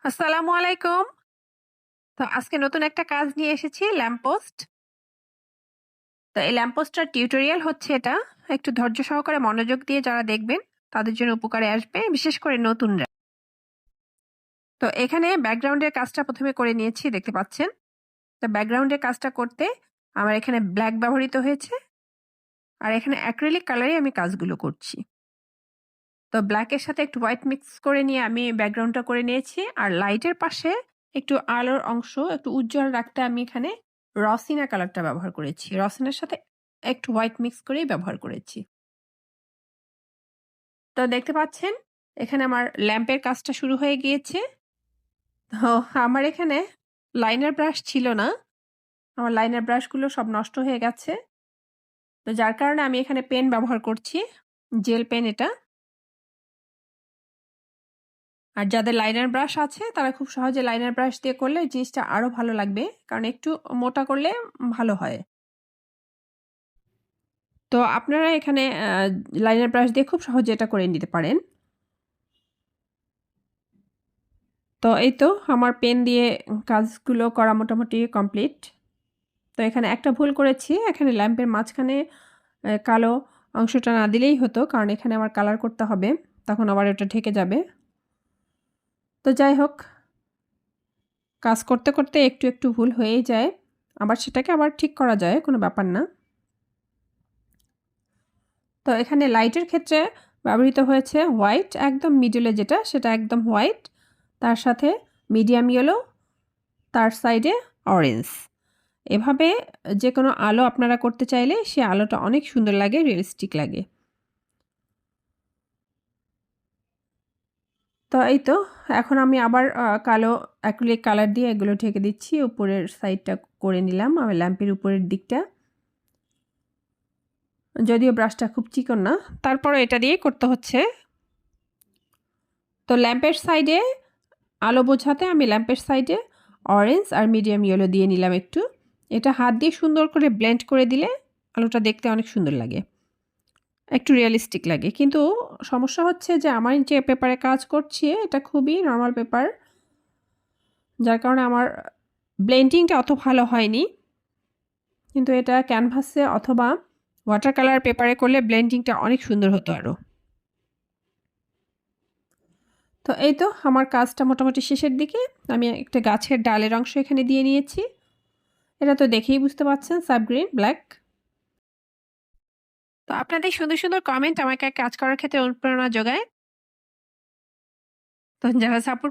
আসসালামু আলাইকুম। তো আজকে নতুন একটা কাজ নিয়ে এসেছি ল্যাম্প পোস্ট। তো এই ল্যাম্প পোস্টটার টিউটোরিয়াল হচ্ছে এটা। একটু ধৈর্য সহকারে মনোযোগ দিয়ে যারা দেখবেন তাদের জন্য উপকারে আসবে, বিশেষ করে নতুনরা। তো এখানে ব্যাকগ্রাউন্ডের কাজটা ১ম এ করে নিয়েছি, দেখতে পাচ্ছেন। তো ব্যাকগ্রাউন্ডের কাজটা করতে আমার এখানে ব্লাক ব্যবহৃত হয়েছে। আর এখানে অ্যাক্রিলিক কালারে আমি কাজগুলো করছি। তো ব্লাক এর সাথে একটু হোয়াইট মিক্স করে নিয়ে আমি ব্যাকগ্রাউন্ডটা করে নিয়েছি। আর লাইটের পাশে একটু আলোর অংশ একটু উজ্জ্বল রাখতে আমি এখানে রসিনা কালারটা ব্যবহার করেছি। রসিনার সাথে একটু হোয়াইট মিক্স করেই ব্যবহার করেছি। তো দেখতে পাচ্ছেন এখানে আমার ল্যাম্পের কাজটা শুরু হয়ে গিয়েছে। তো আমার এখানে লাইনার ব্রাশ ছিল না। আমার লাইনার ব্রাশগুলো সব নষ্ট হয়ে গেছে। তো যার কারণে আমি এখানে পেন ব্যবহার করছি। জেল পেন এটা। আর যাদের লাইনার ব্রাশ আছে তারা খুব সহজে লাইনার ব্রাশ দিয়ে করলে জিনিসটা আরো ভালো লাগবে। কারণ একটু মোটা করলে ভালো হয়। তো আপনারা এখানে লাইনার ব্রাশ দিয়ে খুব সহজে এটা করে নিতে পারেন। তো এই তো আমার পেন দিয়ে কাজগুলো করা মোটামুটি কমপ্লিট। তো এখানে একটা ভুল করেছি। এখানে ল্যাম্পের মাঝখানে কালো অংশটা না দিলেই হতো। কারণ এখানে আমার কালার করতে হবে। তখন আবার ওটা ঢেকে যাবে। তো যাই হোক, কাজ করতে, করতে একটু ভুল হয়েই যায়। আবার সেটাকে আবার ঠিক করা যায়, কোনো ব্যাপার না। তো এখানে লাইটের ক্ষেত্রে ব্যবহৃত হয়েছে হোয়াইট, একদম মিডলে যেটা সেটা একদম হোয়াইট। তার সাথে মিডিয়াম ইয়েলো, তার সাইডে অরেঞ্জ। এভাবে যেকোনো আলো আপনারা করতে চাইলে সে আলোটা অনেক সুন্দর লাগে, রিয়ালিস্টিক লাগে। তো এই তো এখন আমি আবার কালো অ্যাক্রিলিক কালার দিয়ে এগুলো ঢেকে দিচ্ছি। উপরের সাইডটা করে নিলাম আমি ল্যাম্পের উপরের দিকটা। যদিও ব্রাশটা খুব চিকন না, তারপরও এটা দিয়েই করতে হচ্ছে। তো ল্যাম্পের সাইডে আলো বোঝাতে আমি ল্যাম্পের সাইডে অরেঞ্জ আর মিডিয়াম ইয়েলো দিয়ে নিলাম একটু। এটা হাত দিয়ে সুন্দর করে ব্লেন্ড করে দিলে আলোটা দেখতে অনেক সুন্দর লাগে, একটু রিয়ালিস্টিক লাগে। কিন্তু সমস্যা হচ্ছে যে আমার যে পেপারে কাজ করছি এটা খুবই নরমাল পেপার, যার কারণে আমার ব্লেন্ডিংটা অত ভালো হয়নি। কিন্তু এটা ক্যানভাসে অথবা ওয়াটার কালার পেপারে করলে ব্লেন্ডিংটা অনেক সুন্দর হতো আরও। তো এই তো আমার কাজটা মোটামুটি শেষের দিকে। আমি একটা গাছের ডালের অংশ এখানে দিয়ে নিয়েছি। এটা তো দেখেই বুঝতে পারছেন সাব গ্রিন ব্ল্যাক। তো আপনাদের সুন্দর, সুন্দর কমেন্ট আমাকে কাজ করার ক্ষেত্রে অনুপ্রেরণা যোগায়। তো যারা সাপোর্ট